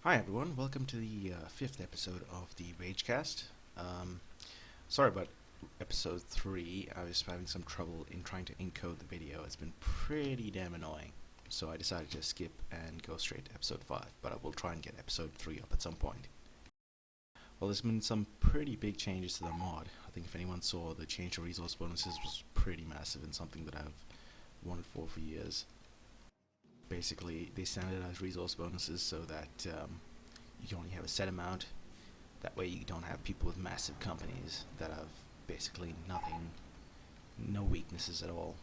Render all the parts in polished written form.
Hi everyone, welcome to the fifth episode of the ragecast. Um, Sorry about episode 3, I was having some trouble in trying to encode the video. It's been pretty damn annoying, so I decided to skip and go straight to episode 5, but I will try and get episode 3 up at some point. Well, there's been some pretty big changes to the mod. I think if anyone saw, the change to resource bonuses was pretty massive and something that I've wanted for years. Basically, they standardized resource bonuses so that you can only have a set amount. That way you don't have people with massive companies that have basically nothing, no weaknesses at all.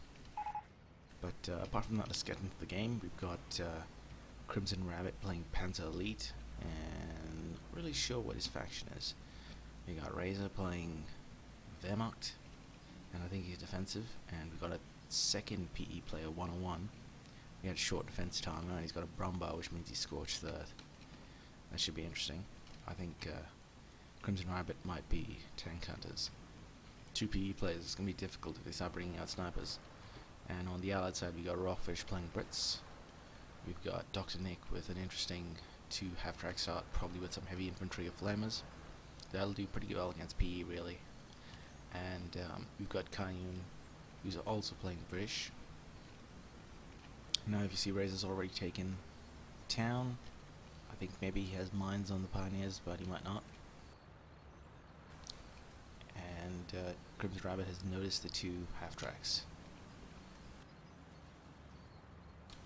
But apart from that, let's get into the game. We've got Crimson Rabbit playing Panzer Elite, and not really sure what his faction is. We got Razor playing Wehrmacht, and I think he's defensive. And we've got a second PE player, 101. He had short defense time, and he's got a Brumbar, which means he's Scorched Earth. That should be interesting. I think Crimson Rabbit might be tank hunters. Two PE players, it's going to be difficult if they start bringing out snipers. And on the allied side, we got Rockfish playing Brits. We've got Dr. Nick with an interesting 2 half-track start, probably with some heavy infantry of flamers. That'll do pretty well against PE, really. And we've got Kanyun, who's also playing British. Now, if you see, Razor's already taken town. I think maybe he has mines on the Pioneers, but he might not. And Crimson Rabbit has noticed the 2 half-tracks.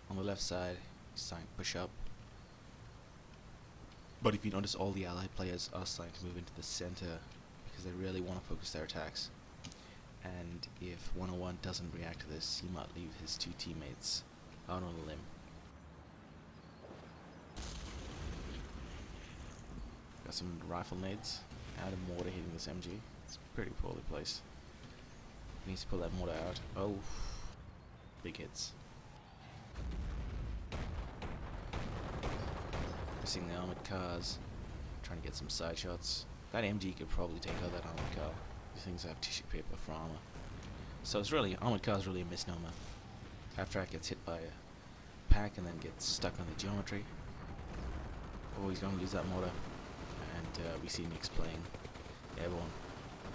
On the left side, he's starting to push up. But if you notice, all the allied players are starting to move into the center because they really want to focus their attacks. And if 101 doesn't react to this, he might leave his 2 teammates out on a limb. Got some rifle nades. Out of mortar hitting this MG. It's pretty poorly placed. Needs to pull that mortar out. Oh, big hits. Missing the armored cars. Trying to get some side shots. That MG could probably take out that armored car. These things have tissue paper for armor. So it's really, armored car is really a misnomer. Half-track gets hit by a pack and then gets stuck on the geometry. Oh, he's going to lose that mortar. And we see Nick's playing airborne.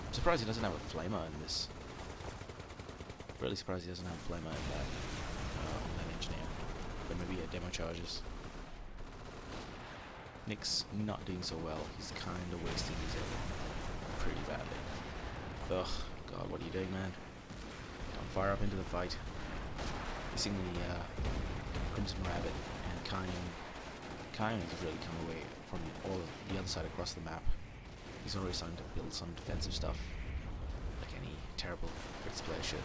I'm surprised he doesn't have a flamer in this. Really surprised he doesn't have a flamer in that engineer. But maybe demo charges. Nick's not doing so well. He's kind of wasting his airborne pretty badly. Ugh, God, what are you doing, man? Don't fire up into the fight. Missing the Crimson Rabbit and Kyan has really come away from all the other side across the map. He's already starting to build some defensive stuff, like any terrible Brits player should.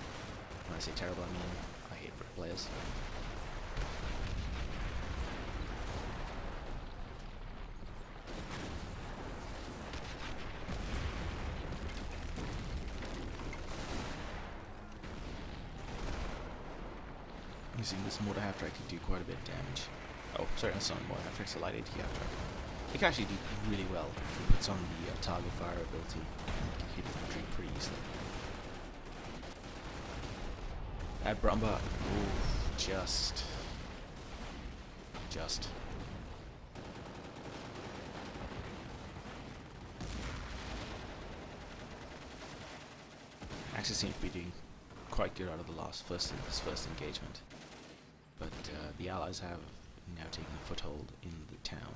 When I say terrible, I mean I hate Brit players. Using this mortar half-track can do quite a bit of damage. Oh, sorry, that's not a mortar half-track, it's a light AT half-track. It can actually do really well if it puts on the target fire ability and hit infantry pretty easily. That Brumbar, ooh, just. Axis seems to be doing quite good out of this first engagement. But the Allies have now taken a foothold in the town.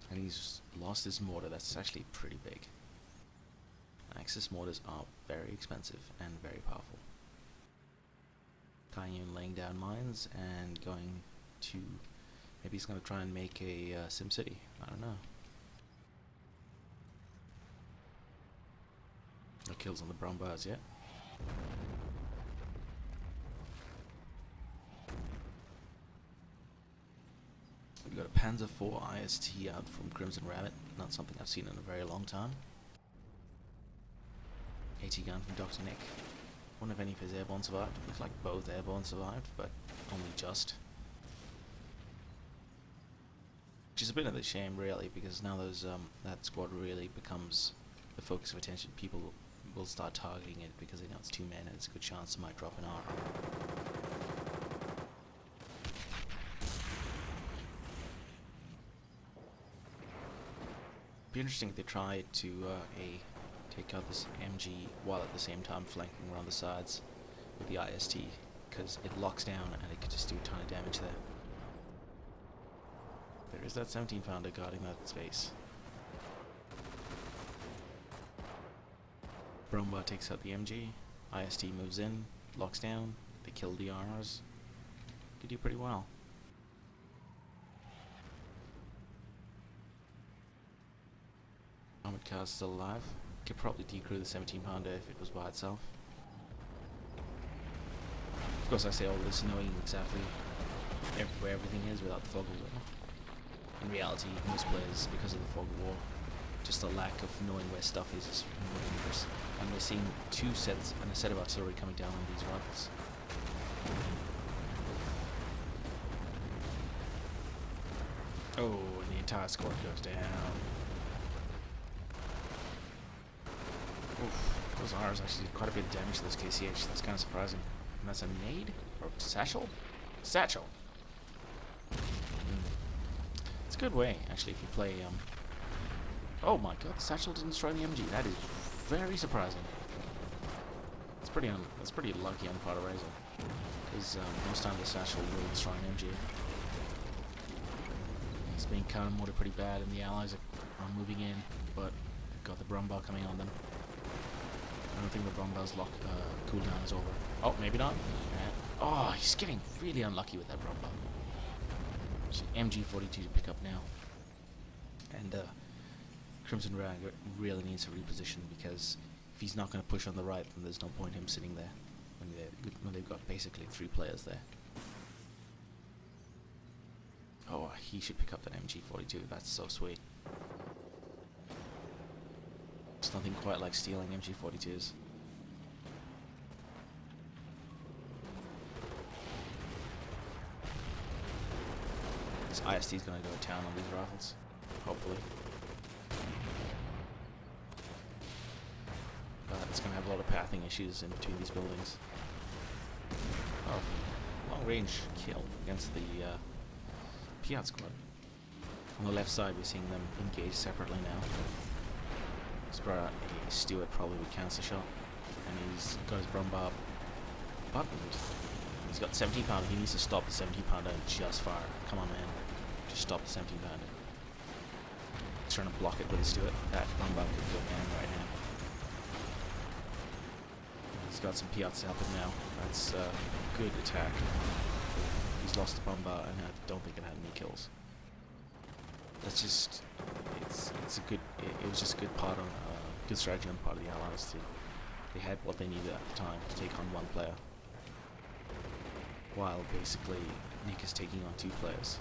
And he's lost his mortar. That's actually pretty big. Axis mortars are very expensive and very powerful. Kanyun laying down mines and going to... Maybe he's going to try and make a Sim City. I don't know. No kills on the Brumbars yet. We've got a Panzer IV IST out from Crimson Rabbit. Not something I've seen in a very long time. AT gun from Dr. Nick. Wonder if any of his airborne survived. Looks like both airborne survived, but only just. Which is a bit of a shame, really, because now that squad really becomes the focus of attention. People will start targeting it because they know it's 2 men and it's a good chance it might drop an arm. Be interesting if they try to take out this MG while at the same time flanking around the sides with the IST, because it locks down and it could just do a ton of damage there. There is that 17 pounder guarding that space. Bromba takes out the MG, IST moves in, locks down, they kill the RRs. Could do pretty well. Armored car's still alive. Could probably decrew the 17 pounder if it was by itself. Of course I say all this knowing exactly where everything is without the fog of war. In reality, most players, because of the fog of war, just the lack of knowing where stuff is more dangerous. And we're seeing two sets and a set of artillery coming down on these rifles. Oh, and the entire squad goes down. Oof, those R's actually did quite a bit of damage to those KCH. That's kind of surprising. And that's a nade? Or satchel? Satchel! It's a good way, actually, if you play, Oh my god, the satchel didn't destroy the MG. That is very surprising. It's pretty that's pretty lucky on the part of Razor. Because most time the satchel will destroy an MG. It's being counter-mortared pretty bad, and the allies are moving in, but got the Brumbar coming on them. I don't think the Brumbar's cooldown is over. Oh, maybe not. Oh, he's getting really unlucky with that Brumbar. MG42 to pick up now. And Crimson Rag really needs to reposition, because if he's not going to push on the right, then there's no point him sitting there when they've got basically 3 players there. Oh, he should pick up that MG42. That's so sweet. There's nothing quite like stealing MG42s. This IST is going to go to town on these rifles, hopefully. But it's going to have a lot of pathing issues in between these buildings. Oh, long range kill against the Piat squad. On the left side, we're seeing them engage separately now. Stewart probably would cancel shot, and he's got his Brumbar buttoned. He's got 17 pounder. He needs to stop the 17 pounder and just fire. Come on, man. Just stop the 17 pounder. He's trying to block it with his Stewart. That Brumbar could go down right now. He's got some Piats to help him now. That's a good attack. He's lost the Brumbar, and I don't think it had any kills. That's just, it was just a good part on, good strategy on the part of the Allies. They had what they needed at the time to take on 1 player, while basically Nick is taking on 2 players.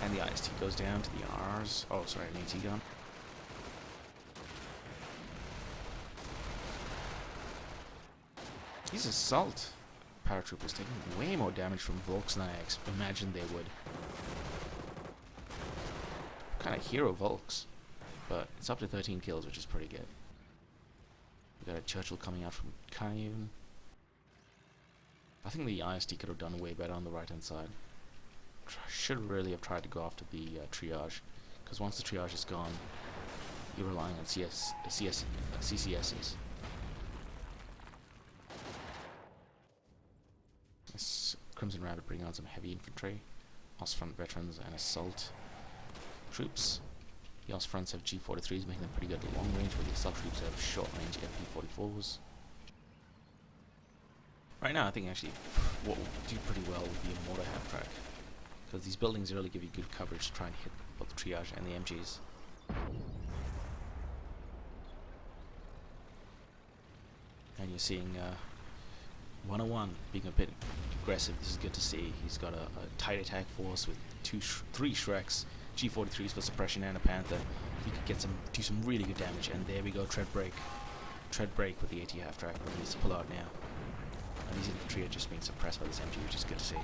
And the IST goes down to the RRs. Oh, sorry, an AT gun. These assault paratroopers taking way more damage from Volks than I imagined they would. Kind of hero Volks, but it's up to 13 kills, which is pretty good. We got a Churchill coming out from Cayenne. I think the IST could have done way better on the right hand side. Should really have tried to go after the triage, because once the triage is gone, you're relying on CCSs. This Crimson Rabbit bringing on some heavy infantry, Ostfront veterans and assault troops. The Ostfronts have G43s, making them pretty good at long range, but the assault troops have short range MP44s. Right now I think actually what will do pretty well would be a mortar half-track, because these buildings really give you good coverage to try and hit both the triage and the MGs. And you're seeing 101 being a bit aggressive. This is good to see. He's got a tight attack force with 3 Shreks, G43s for suppression, and a Panther. He could do some really good damage. And there we go, tread break with the AT half track. He needs to pull out now. And these infantry are just being suppressed by this MG, which is good to see.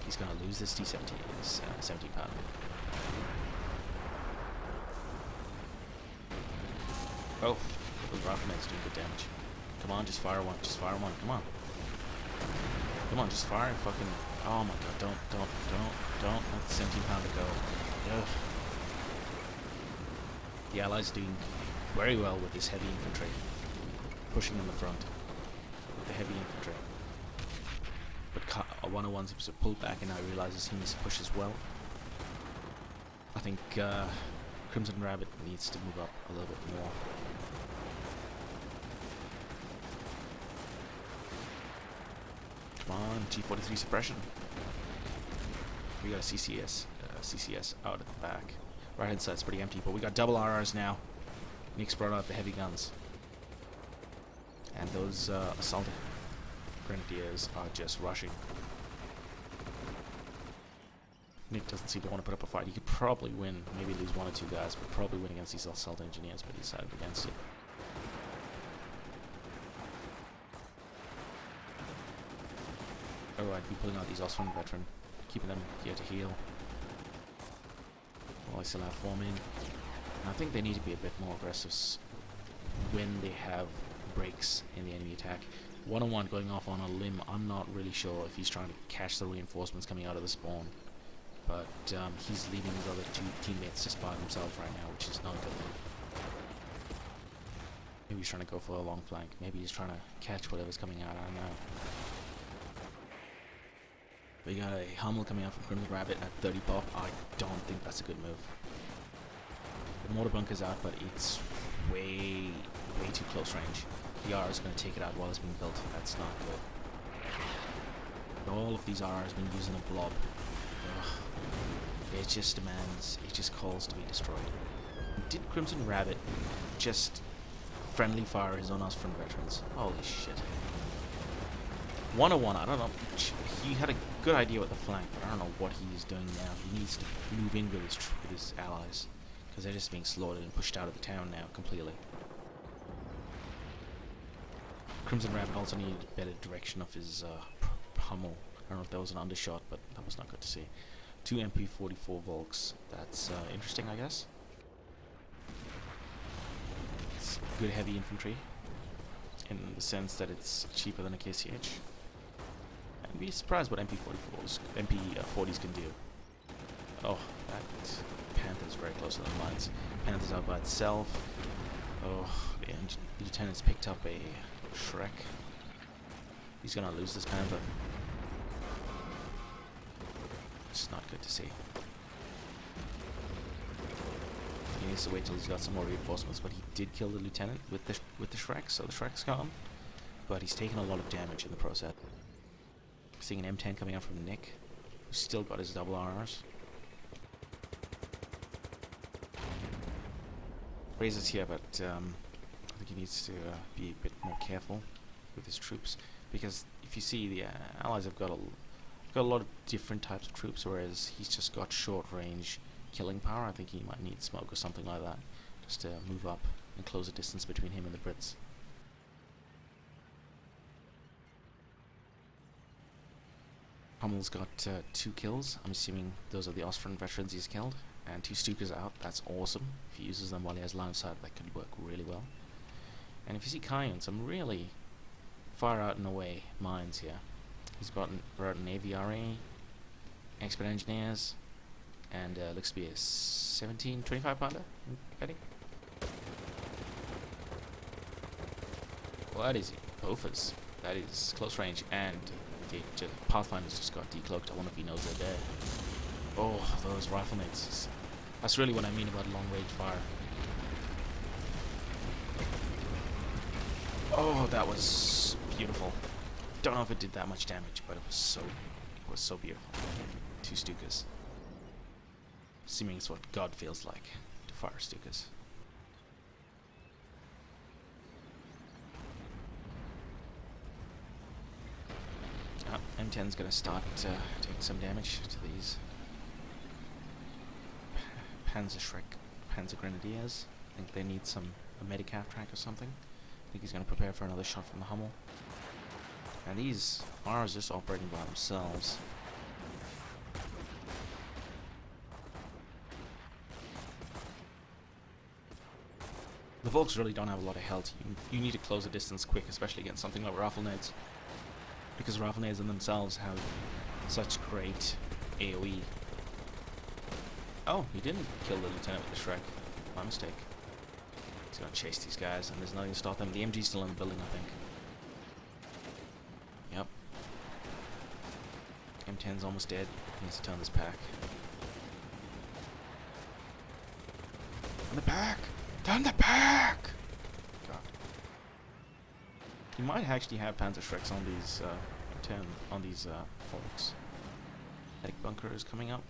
He's going to lose this T-17, his 17 pounder. Oh, those riflemen's doing good damage. Come on, just fire one, come on. Come on, just fire. Fucking. Oh my god, don't. Let the 17-pounder go. Ugh. The Allies are doing very well with this heavy infantry. Pushing in the front with the heavy infantry. But 101's was pulled back and now realizes he needs to push as well. I think Crimson Rabbit needs to move up a little bit more. Come on, G43 suppression. We got a CCS out at the back. Right hand side's pretty empty, but we got double RRs now. Nick's brought out the heavy guns. And those assault grenadiers are just rushing. Nick doesn't seem to want to put up a fight. He could probably win, maybe lose one or two guys, but probably win against these assault engineers, but he decided against it. Alright, we're pulling out these Austrian veteran, keeping them here to heal. While I still have 4 men. And I think they need to be a bit more aggressive when they have breaks in the enemy attack. 101 going off on a limb, I'm not really sure if he's trying to catch the reinforcements coming out of the spawn. But he's leaving his other 2 teammates just by themselves right now, which is not a good thing. Maybe he's trying to go for a long flank. Maybe he's trying to catch whatever's coming out, I don't know. We got a Hummel coming out from Crimson Rabbit at 30 pop. I don't think that's a good move. The mortar bunker's out, but it's way too close range. The R is going to take it out while it's being built. That's not good. All of these RRs have been using a blob. Ugh. It just demands, it just calls to be destroyed. Did Crimson Rabbit just friendly fire his own Austrian veterans? Holy shit. 101, I don't know. He had a good idea with the flank, but I don't know what he's doing now. He needs to move in with his allies, because they're just being slaughtered and pushed out of the town now completely. Crimson Rabbit also needed better direction of his Hummel. I don't know if that was an undershot, but that was not good to see. 2 MP44 Volks. That's interesting, I guess. It's good heavy infantry, in the sense that it's cheaper than a KCH. I'd be surprised what MP40s can do. Oh, that Panther's very close to the lines. Panther's out by itself. Oh, the lieutenant's picked up a Shrek. He's gonna lose this Panther. It's not good to see. He needs to wait till he's got some more reinforcements, but he did kill the lieutenant with the Shrek, so the Shrek's gone. But he's taken a lot of damage in the process. Seeing an M10 coming out from Nick, who's still got his double RRs. Razor's here, but I think he needs to be a bit more careful with his troops, because if you see, the Allies have got a lot of different types of troops, whereas he's just got short range killing power. I think he might need smoke or something like that, just to move up and close the distance between him and the Brits. Hummel's got 2 kills. I'm assuming those are the Austrian veterans he's killed. And 2 Stukas out. That's awesome. If he uses them while he has line of sight, that could work really well. And if you see Kyan, some really far out and away mines here. He's brought out an AVRA, expert engineers, and looks to be a 17-25 pounder, I'm betting. Well, that is Bofas. That is close range, and the Pathfinder's just got decloaked. I wonder if he knows they're dead. Oh, those riflemates. That's really what I mean about long range fire. Oh, that was beautiful. Don't know if it did that much damage, but it was so beautiful. 2 Stukas. Assuming it's what God feels like to fire Stukas. M10's gonna start taking some damage to these Panzer Grenadiers. I think they need a Medicav track or something. I think he's gonna prepare for another shot from the Hummel. And these are just operating by themselves. The Volks really don't have a lot of health. You need to close the distance quick, especially against something like Riflenades. because rifle nades in themselves have such great AoE. Oh, he didn't kill the lieutenant with the Shrek. My mistake. He's gonna chase these guys, and there's nothing to stop them. The MG's still in the building, I think. Yep. M10's almost dead. He needs to turn this pack. Turn the pack! Turn the pack! God. You might actually have Panzer Shreks on these forks. Medic bunker is coming up.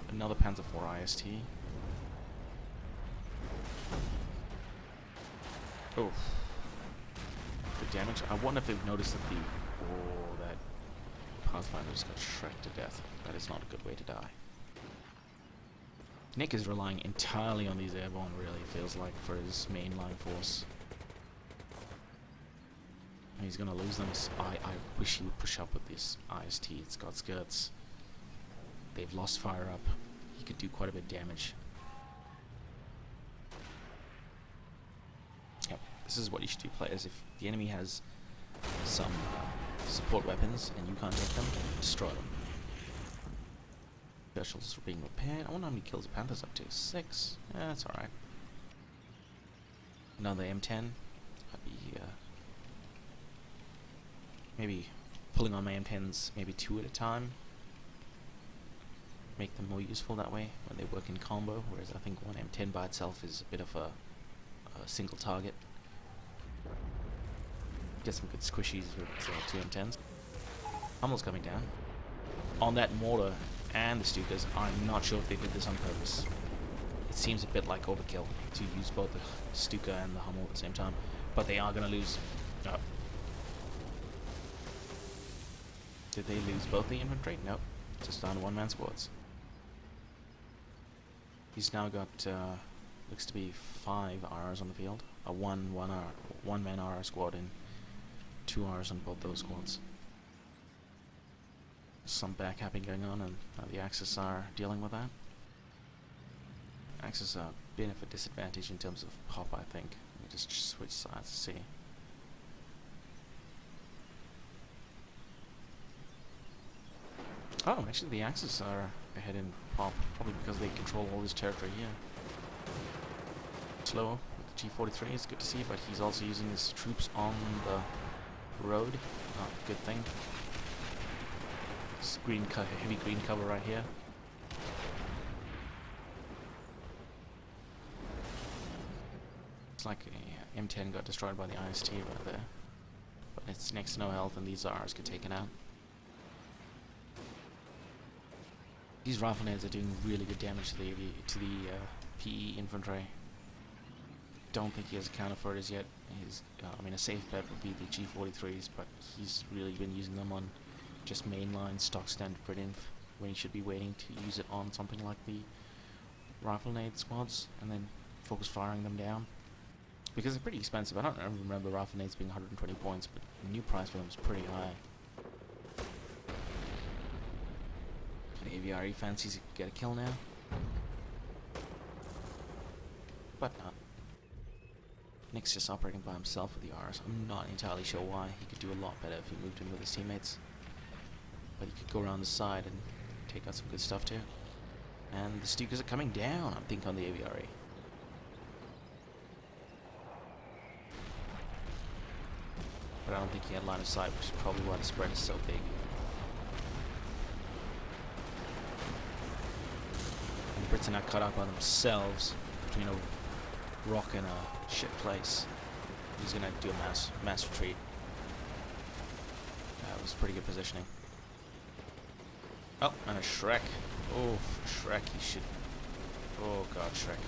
Another Panzer IV IST. Oh. Good damage. I wonder if they've noticed that that Pathfinder just got shreked to death. That is not a good way to die. Nick is relying entirely on these airborne, really, it feels like, for his mainline force. He's gonna lose them. I wish he would push up with this IST. It's got skirts. They've lost fire up. He could do quite a bit of damage. Yep, this is what you should do, players. If the enemy has some support weapons and you can't take them, destroy them. Specials are being repaired. I wonder how many kills the Panther's up to. 6. Yeah, that's alright. Another M10. I'd be maybe pulling on my M10s maybe 2 at a time. Make them more useful that way when they work in combo, whereas I think one M10 by itself is a bit of a single target. Get some good squishies with 2 M10s. Hummel's coming down. On that mortar and the Stukas, I'm not sure if they did this on purpose. It seems a bit like overkill to use both the Stuka and the Hummel at the same time, but they are going to lose. Did they lose both the infantry? Nope. Just down to one-man squads. He's now got, looks to be 5 RRs on the field. A one-man RR squad and 2 RRs on both those squads. Some backcapping going on, and the Axis are dealing with that. Axis are a bit of a disadvantage in terms of pop, I think. Let me just switch sides to see. Oh, actually the Axis are ahead in pop, probably because they control all this territory here. Slow with the G43 is good to see, but he's also using his troops on the road. Not a good thing. This heavy green cover right here. It's like a M10 got destroyed by the IST right there. But it's next to no health, and these Zars get taken out. These rifle nades are doing really good damage to the PE infantry. Don't think he has a counter for it as yet. I mean, a safe bet would be the G43s, but he's really been using them on just mainline stock standard Britinf, when he should be waiting to use it on something like the rifle nade squads, and then focus firing them down. Because they're pretty expensive. I don't remember rifle nades being 120 points, but the new price for them is pretty high. AVRE fancies he could get a kill now, but not. Nick's just operating by himself with the Rs. I'm not entirely sure why. He could do a lot better if he moved in with his teammates, but he could go around the side and take out some good stuff too. And the Stukas are coming down, I think, on the AVRE. But I don't think he had line of sight, which is probably why the spread is so big. The Brits are now cut up on themselves between a rock and a shit place. He's gonna do a mass retreat. That was pretty good positioning. Oh, and a Shrek. Oh, Shrek, he should... Oh god, Shrek.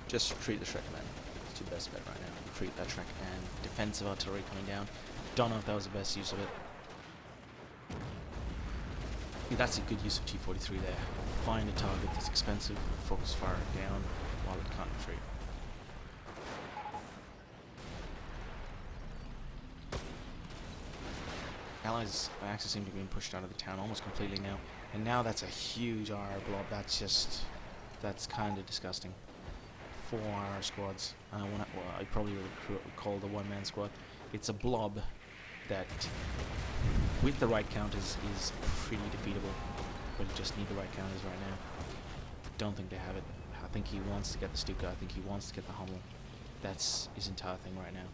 Just retreat the Shrek, man. It's your best bet right now. Retreat that Shrek, and defensive artillery coming down. Don't know if that was the best use of it. That's a good use of T43 there. Find a target that's expensive, focus fire it down while it can't retreat. Allies' Axis seem to be being pushed out of the town almost completely now, and now that's a huge RR blob. That's kind of disgusting. 4 squads. I probably would call the one-man squad. It's a blob that, with the right counters, is pretty defeatable. But you just need the right counters right now. Don't think they have it. I think he wants to get the Stuka. I think he wants to get the Hummel. That's his entire thing right now.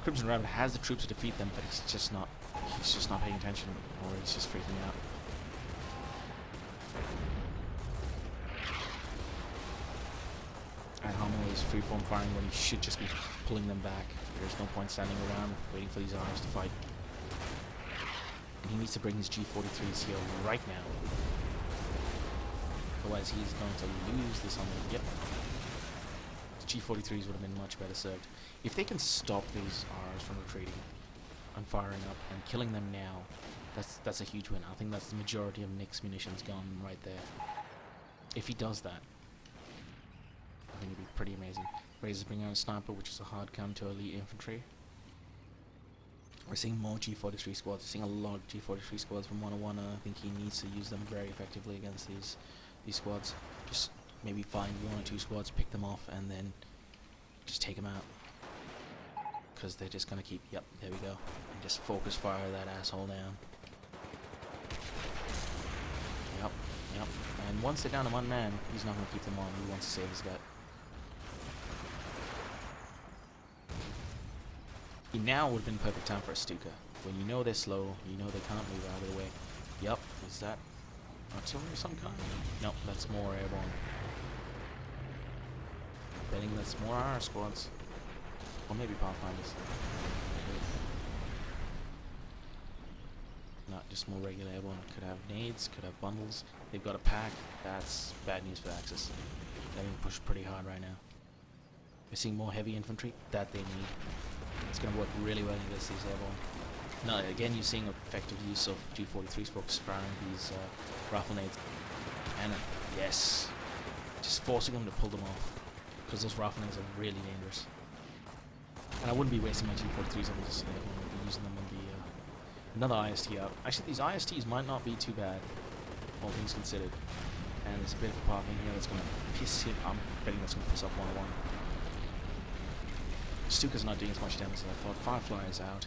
Crimson Rabbit has the troops to defeat them, but he's just not paying attention, or he's just freaking out. And Hummel is freeform firing when he should just be pulling them back. There's no point standing around waiting for these arms to fight. And he needs to bring his G43s here right now. Otherwise he's going to lose this on the... Yep. The G43s would have been much better served. If they can stop these Rs from retreating and firing up and killing them now, that's a huge win. I think that's the majority of Nick's munitions gone right there. If he does that, I think it'd be pretty amazing. Razor's bringing out a sniper, which is a hard count to elite infantry. We're seeing more G43 squads. We're seeing a lot of G43 squads from 101, and I think he needs to use them very effectively against these squads. Just maybe find 1 or 2 squads, pick them off, and then just take them out. Because they're just gonna keep, yep, there we go. And just focus fire that asshole down. Yep. And once they're down to 1 man, he's not gonna keep them on. He wants to save his gut. Now would have been perfect time for a Stuka. When you know they're slow, you know they can't move out of the way. Yep, is that artillery of some kind? Nope, that's more airborne. Betting that's more RR squads. Or maybe Pathfinders. Not just more regular airborne. Could have nades, could have bundles. They've got a pack. That's bad news for Axis. They're being pushed pretty hard right now. We're seeing more heavy infantry that they need. It's going to work really well against these airborne. Now, again, you're seeing effective use of G43s for firing these rifle nades. And yes, just forcing them to pull them off, because those rifle nades are really dangerous. And I wouldn't be wasting my G43s on these. I would be using them on the another IST out. Actually, these ISTs might not be too bad, all things considered. And there's a bit of a path in here that's going to piss him. I'm betting that's going to piss off 101. Stuka's not doing as much damage as I thought. Firefly is out.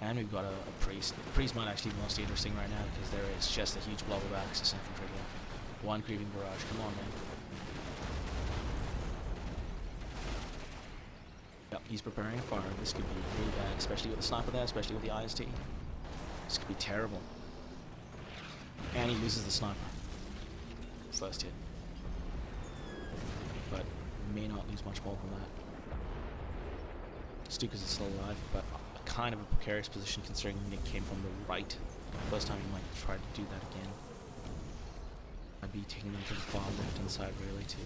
And we've got a Priest. The Priest might actually be most interesting right now, because there is just a huge blob of Axis infantry here. 1 creeping barrage. Come on, man. Yep, he's preparing a fire. This could be really bad, especially with the sniper there, especially with the IST. This could be terrible. And he loses the sniper. First hit. But may not lose much more than that. Stukas is still alive, but a kind of a precarious position considering Nick came from the right. First time he might try to do that again. I'd be taking them to the far left-hand side really to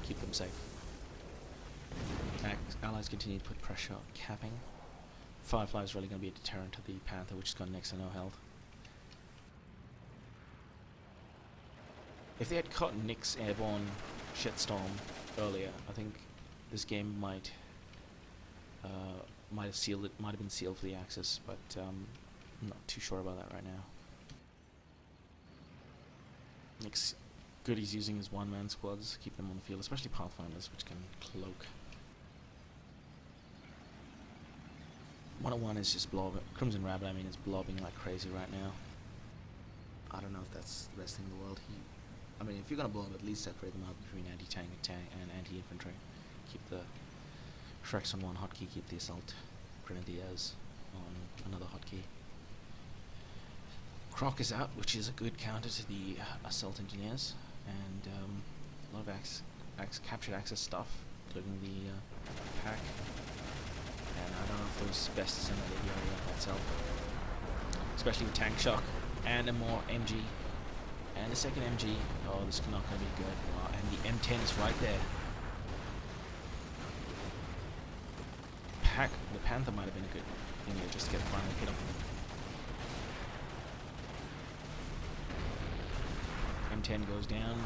keep them safe. Allies continue to put pressure on capping. Firefly is really going to be a deterrent to the Panther, which has got next to no health. If they had caught Nick's airborne shitstorm earlier, I think this game might have sealed it. Might have been sealed for the Axis, but I'm not too sure about that right now. Nick's good. He's using his 1-man squads, keep them on the field, especially Pathfinders, which can cloak. 101 is just blobbing. Crimson Rabbit, I mean, is blobbing like crazy right now. I don't know if that's the best thing in the world. I mean, if you're gonna blob, at least separate them out between anti-tank and anti-infantry. Keep the Shreks on one hotkey, keep the assault grenadiers on another hotkey. Croc is out, which is a good counter to the assault engineers, and a lot of captured access stuff, including the pack. And I don't know if it was best to send that ADR by itself, especially with tank shock and a more MG and a second MG. Oh, this is not going to be good. And the M10 is right there. The Panther might have been a good thing here just to get a final hit on him. M10 goes down,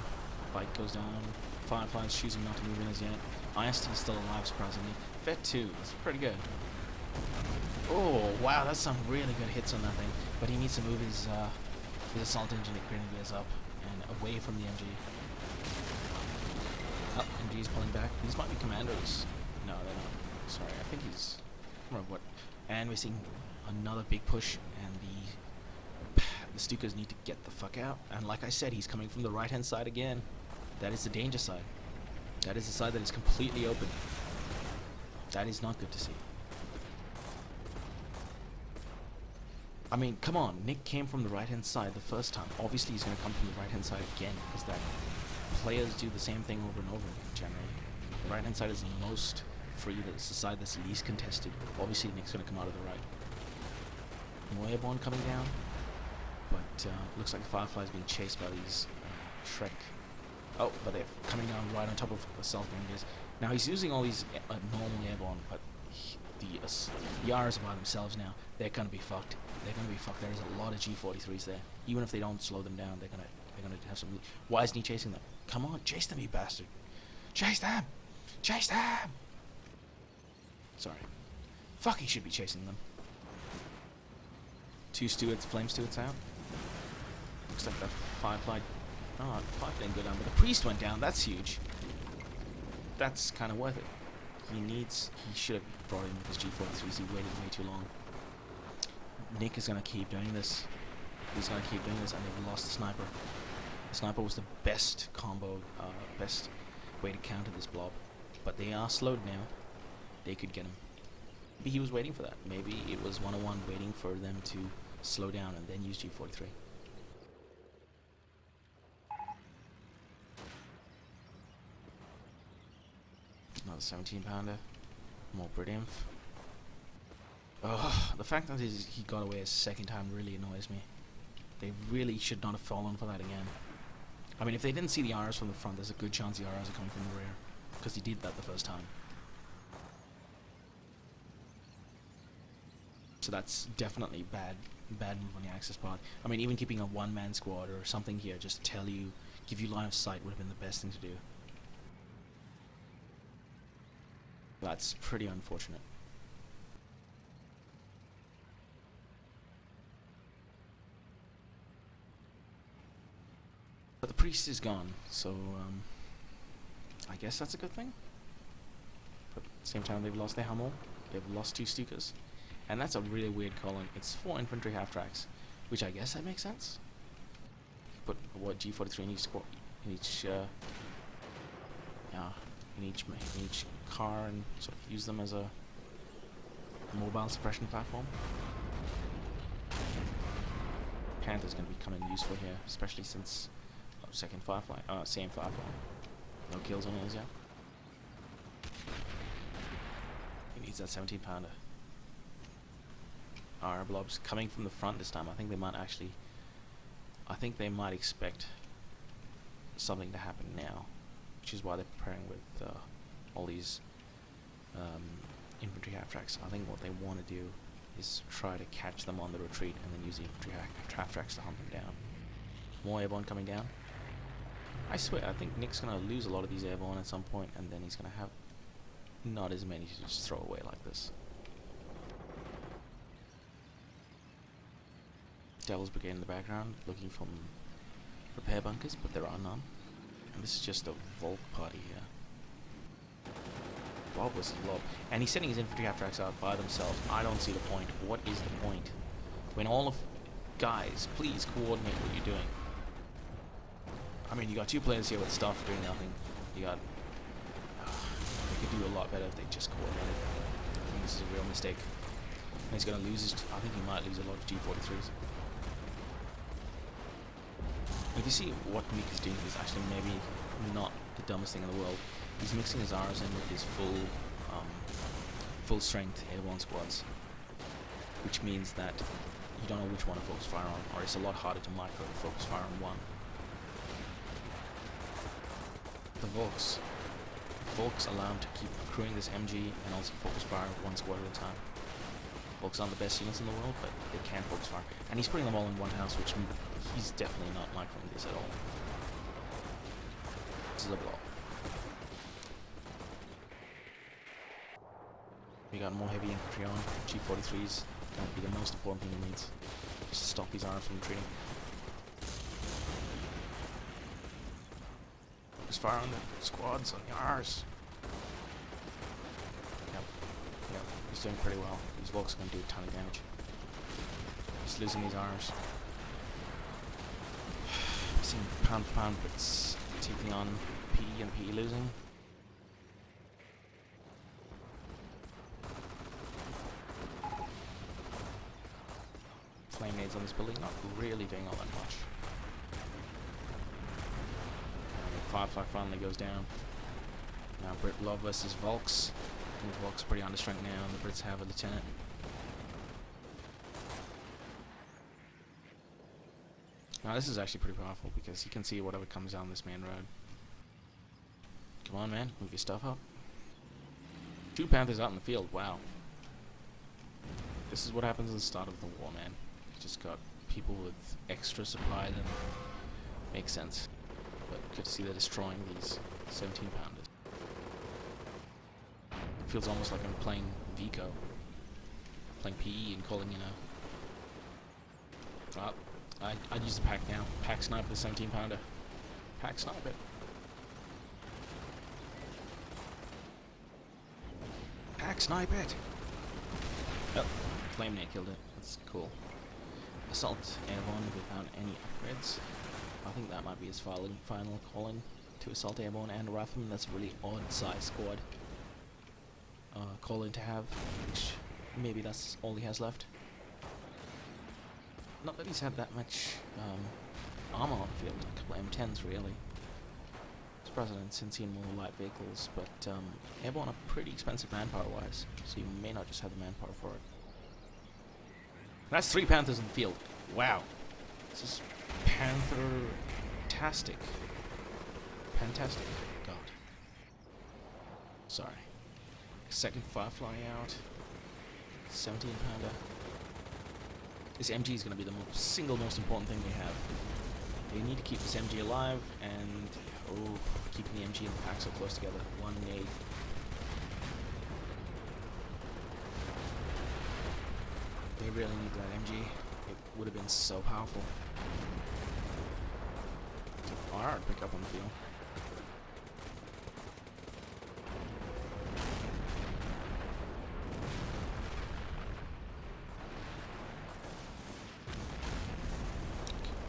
Bite goes down, Firefly's choosing not to move in as yet. IST is still alive, surprisingly. Vet 2, that's pretty good. Oh, wow, that's some really good hits on that thing. But he needs to move his assault engineer grenadiers up, and away from the MG. Oh, MG's pulling back. These might be commandos. No, they're not. Sorry, I think he's... I don't know what. And we're seeing another big push, and the Stukas need to get the fuck out. And like I said, he's coming from the right-hand side again. That is the danger side. That is the side that is completely open. That is not good to see. I mean, come on, Nick came from the right-hand side the first time. Obviously he's going to come from the right-hand side again, because that players do the same thing over and over again, generally. The right-hand side is the most free, it's the side that's least contested. Obviously Nick's going to come out of the right. More airborne coming down, but looks like the Firefly's being chased by these Shrek. Oh, but they're coming down right on top of the Stealth Grenadiers. Now he's using all these normal airborne, but the R's are by themselves now. They're gonna be fucked. They're gonna be fucked. There's a lot of G43s there. Even if they don't slow them down, they're gonna have some. Why isn't he chasing them? Come on, chase them, you bastard! Chase them! Chase them! Sorry. Fuck, he should be chasing them. Two Stewards, Flame Stewards out. Looks like that Firefly. Oh, Firefly didn't go down, but the Priest went down. That's huge. That's kind of worth it. He should have brought in his G43s. He waited way too long. Nick is going to keep doing this. He's going to keep doing this, and they've lost the Sniper. The Sniper was the best combo, best way to counter this blob. But they are slowed now. They could get him. Maybe he was waiting for that. Maybe it was 101 waiting for them to slow down and then use G43. Another 17 pounder. More Brit-Inf. Ugh, the fact that he got away a second time really annoys me. They really should not have fallen for that again. I mean, if they didn't see the R's from the front, there's a good chance the R's are coming from the rear. Because he did that the first time. So that's definitely bad move on the Axis part. I mean, even keeping a one-man squad or something here just to give you line of sight would have been the best thing to do. That's pretty unfortunate. But the Priest is gone, so I guess that's a good thing. But at the same time, they've lost their Hummel, they've lost two Stukas, and that's a really weird calling. It's 4 infantry half-tracks, which I guess that makes sense. Put what G43 in each car and sort of use them as a mobile suppression platform. Panther's going to be coming useful here, especially since same Firefly. No kills on it yet. He needs that 17 pounder. Our blobs coming from the front this time. I think they might expect something to happen now, which is why they're preparing with all these infantry half-tracks. I think what they want to do is try to catch them on the retreat and then use the infantry half-tracks to hunt them down. More airborne coming down. I swear, I think Nick's going to lose a lot of these airborne at some point, and then he's going to have not as many to just throw away like this. Devil's Brigade in the background, looking for repair bunkers, but there are none. And this is just a Volk party here. Blob was low. And he's sending his infantry half-tracks out by themselves. I don't see the point. What is the point? When all of... Guys, please coordinate what you're doing. I mean, you got two players here with stuff doing nothing. You got... they could do a lot better if they just coordinated. I think this is a real mistake. And he's going to lose his... I think he might lose a lot of G43s. If you see what Nick is doing, is actually maybe not the dumbest thing in the world. He's mixing his R's in with his full strength airborne squads, which means that you don't know which one to focus fire on, or it's a lot harder to micro focus fire on one. The Volks allow him to keep accruing this MG and also focus fire one squad at a time. Volks aren't the best units in the world, but they can focus fire. And he's putting them all in one house, which he's definitely not microing this at all. This is a block. We got more heavy infantry on. G43s gonna be the most important thing he needs. Just stop these arms from retreating. Just fire on the squads on the R's. Yep. Yep. He's doing pretty well. These Volks are going to do a ton of damage. He's losing these R's. I've seen pound for pound, but it's taking on P and P losing. Flame nades on this building, not really doing all that much. Firefly finally goes down. Now Brit Love versus Volks. I think Volks are pretty understrength now, and the Brits have a lieutenant. Now this is actually pretty powerful because he can see whatever comes down this main road. Come on, man, move your stuff up. 2 Panthers out in the field, wow. This is what happens at the start of the war, man. You just got people with extra supply than makes sense. But good to see they're destroying these 17 pounders. It feels almost like I'm playing Vico. Playing PE and calling in a... I'd use the pack now. Pack snipe the 17 pounder. Pack snipe it. Pack snipe it! Oh, Flame Nade killed it. That's cool. Assault airborne without any upgrades. I think that might be his final calling to Assault Airborne and a Rifleman. That's a really odd size squad calling to have, which maybe that's all he has left. Not that he's had that much armor on the field, a couple of M10s really. It's president since he had more light vehicles, but Airborne are pretty expensive manpower wise, so you may not just have the manpower for it. That's 3 Panthers in the field. Wow. This is Panther-tastic. Fantastic. God. Sorry. Second Firefly out. 17 pounder. This MG is going to be the single most important thing they have. They need to keep this MG alive and keeping the MG and the pack so close together. 1 nade. They really need that MG. It would have been so powerful. Alright, pick up on the field.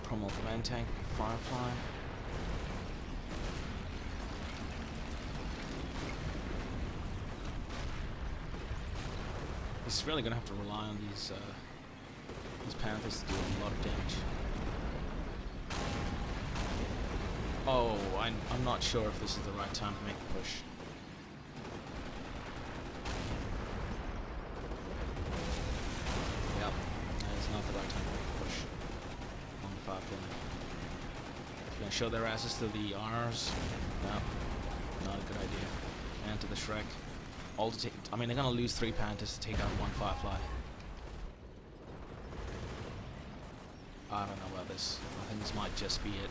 Promote the man tank, Firefly. He's really gonna have to rely on these Panthers to do a lot of damage. Oh, I'm not sure if this is the right time to make the push. Yep, that is not the right time to make the push. On the 5 pin. Gonna show their asses to the R's. No, not a good idea. And to the Shrek. All to take. I mean, they're gonna lose 3 Panthers to take out 1 Firefly. I don't know about this. I think this might just be it.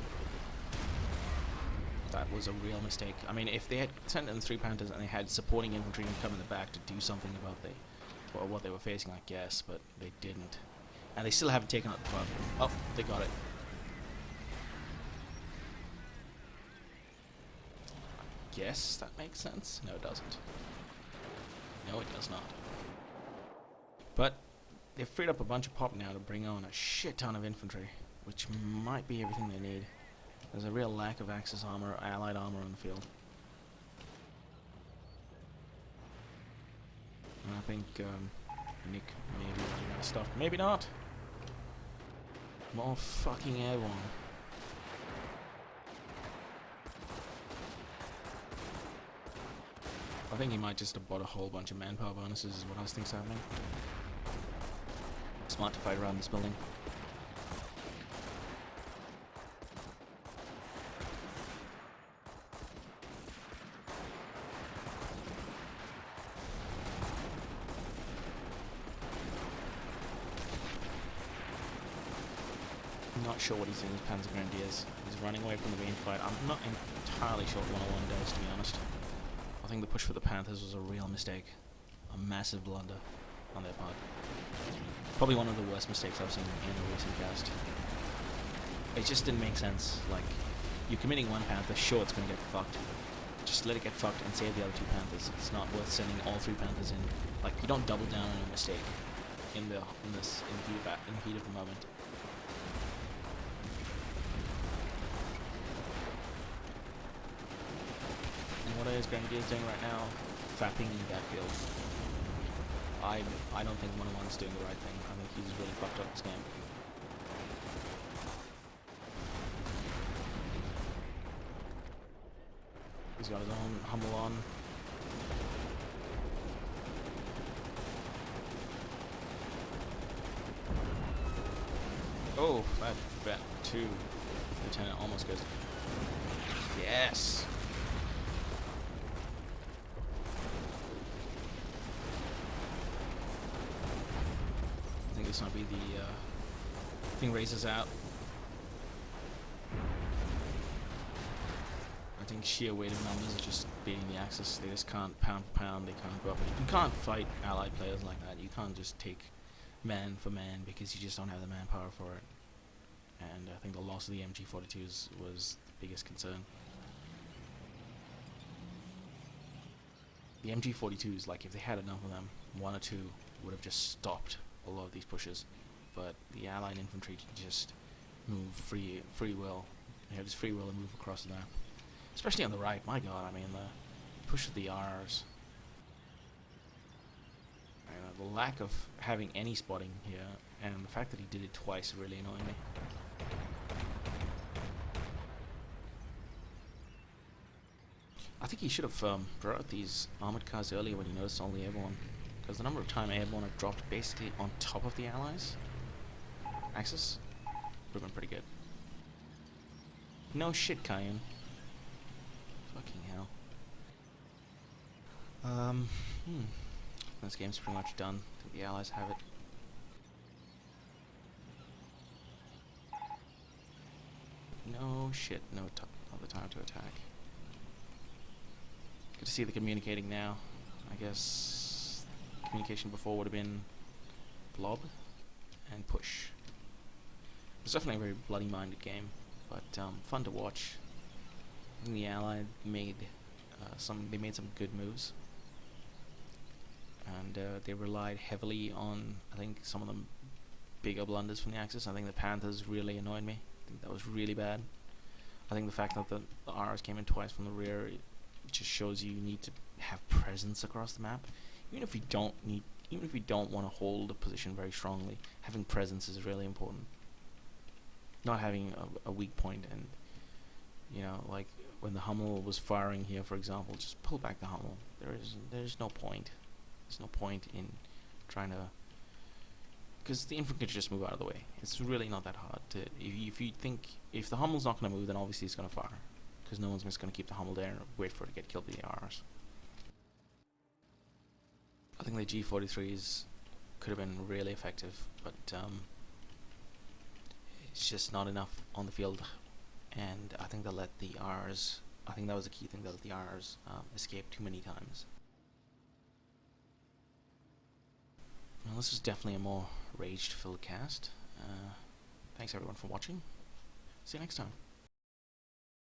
That was a real mistake. I mean, if they had sent in 3 Panthers and they had supporting infantry and come in the back to do something about what they were facing, I guess, but they didn't. And they still haven't taken out the 5. Oh, they got it. I guess that makes sense. No, it doesn't. No, it does not. But they've freed up a bunch of pop now to bring on a shit ton of infantry, which might be everything they need. There's a real lack of Axis armor, allied armor on the field. And I think Nick may be running out of stuff. Maybe not! More fucking airborne. I think he might just have bought a whole bunch of manpower bonuses is what I think's happening. Smart to fight around this building. I'm not sure what he's doing with Panzer Grenadiers. He's running away from the main fight. I'm not entirely sure what 101 does, to be honest. I think the push for the Panthers was a real mistake. A massive blunder on their part. Probably one of the worst mistakes I've seen in a recent cast. It just didn't make sense. Like, you're committing one Panther, sure, it's going to get fucked. Just let it get fucked and save the other two Panthers. It's not worth sending all three Panthers in. Like, you don't double down on a mistake in the heat of the moment. And what is Grenadier doing right now? Fapping in the backfield. I don't think 101's doing the right thing. I think he's really fucked up this game. He's got his own Hummel on. Oh, that bet 2. Lieutenant almost goes. Yes! I think this might be the thing raises out. I think sheer weight of numbers are just beating the Axis. They just can't pound for pound, they can't go up. You can't fight allied players like that. You can't just take man for man because you just don't have the manpower for it. And I think the loss of the MG42s was the biggest concern. The MG42s, like if they had enough of them, 1 or 2 would have just stopped a lot of these pushes. But the allied infantry just move free will. They have this free will to move across the map. Especially on the right, my god, I mean, the push of the R's. The lack of having any spotting here, and the fact that he did it twice really annoyed me. I think he should have brought out these armored cars earlier when he noticed all the airborne. Because the number of time airborne have dropped basically on top of the allies' axis would have been pretty good. No shit, Cayenne. Fucking hell. This game's pretty much done. I think the allies have it. No shit, not the time to attack. Good to see the communicating now. I guess communication before would have been blob and push. It was definitely a very bloody-minded game, but fun to watch. I think the Allied made some good moves, and they relied heavily on, I think, some of the bigger blunders from the Axis. I think the Panthers really annoyed me. I think that was really bad. I think the fact that the R's came in twice from the rear, it just shows you need to have presence across the map. Even if you don't want to hold a position very strongly, having presence is really important. Not having a weak point, and you know, like when the Hummel was firing here, for example, just pull back the Hummel. There's no point. There's no point in trying to, because the infantry can just move out of the way. It's really not that hard to. If you think if the Hummel's not going to move, then obviously it's going to fire, because no one's just going to keep the Hummel there and wait for it to get killed by the R's. I think the G43s could have been really effective, but it's just not enough on the field, and I think they let the R's. I think that was the key thing, that the R's escaped too many times. Well, this was definitely a more rage-filled cast. Thanks everyone for watching. See you next time.